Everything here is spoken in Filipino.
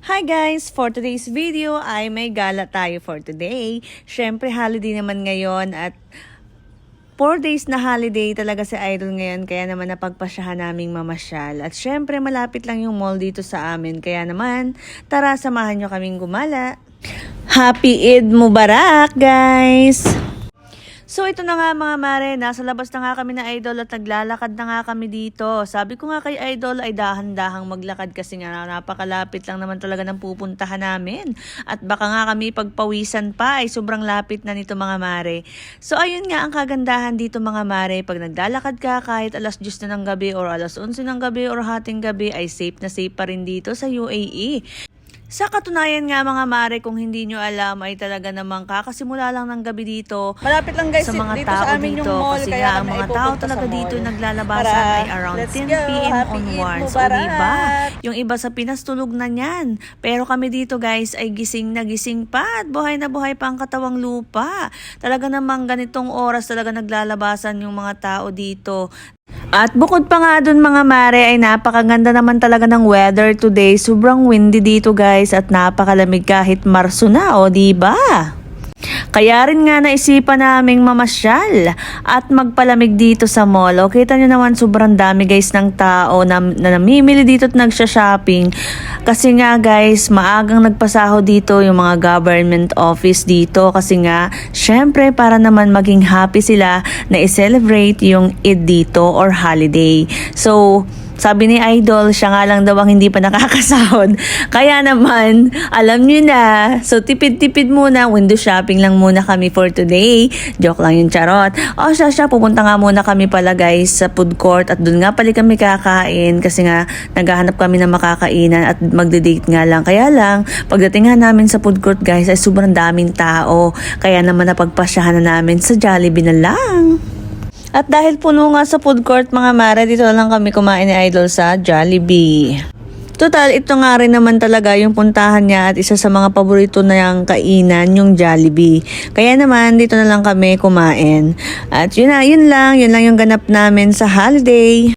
Hi guys! For today's video ay may gala tayo for today. Syempre holiday naman ngayon at 4 days na holiday talaga si Idol ngayon, kaya naman napagpasyahan naming mamasyal. At syempre malapit lang yung mall dito sa amin, kaya naman tara samahan nyo kaming gumala. Happy Eid Mubarak guys! So ito na nga mga mare, nasa labas na nga kami na Idol at naglalakad na nga kami dito. Sabi ko nga kay Idol ay dahan-dahang maglakad kasi nga napakalapit lang naman talaga ng pupuntahan namin. At baka nga kami pagpawisan pa ay sobrang lapit na nito mga mare. So ayun nga ang kagandahan dito mga mare, pag naglalakad ka kahit alas 10 na ng gabi or alas 11 ng gabi or hating gabi ay safe na safe pa rin dito sa UAE. Sa katunayan nga mga mare, kung hindi nyo alam ay talaga namang kakasimula lang ng gabi dito. Malapit lang guys sa mga dito tao sa amin dito, yung mall, kasi kaya nga ang kami mga ay tao pupunta talaga sa dito mall. naglalabasan ay around 10 p.m. onwards. O diba? Yung iba sa Pinas tulog na yan. Pero kami dito guys ay gising na gising pa at buhay na buhay pa ang katawang lupa. Talaga namang ganitong oras talaga naglalabasan yung mga tao dito. At bukod pa nga dun mga mare ay napakaganda naman talaga ng weather today. Sobrang windy dito guys at napakalamig kahit Marso na, o diba? Kaya rin nga naisipan naming mamasyal at magpalamig dito sa mall. O kita nyo naman sobrang dami guys ng tao na namimili dito at nagsha-shopping. Kasi nga guys, maagang nagpasaho dito yung mga government office dito. Kasi nga, syempre para naman maging happy sila na i-celebrate yung Eid dito or holiday. So, sabi ni Idol, siya nga lang daw ang hindi pa nakakasahod. Kaya naman, alam nyo na. So, tipid-tipid muna. Window shopping lang muna kami for today. Joke lang yung charot. O, siya, pupunta nga muna kami pala guys sa food court. At dun nga pala kami kakain. Kasi nga, naghahanap kami ng makakainan at magde-date nga lang. Kaya lang, pagdating nga namin sa food court guys, ay sobrang daming tao. Kaya naman napagpasyahan na namin sa Jollibee na lang. At dahil puno nga sa food court mga mare, dito na lang kami kumain ni Idol sa Jollibee. Total, ito nga rin naman talaga yung puntahan niya at isa sa mga paborito na yung kainan, yung Jollibee. Kaya naman, dito na lang kami kumain. At yun lang yung ganap namin sa holiday.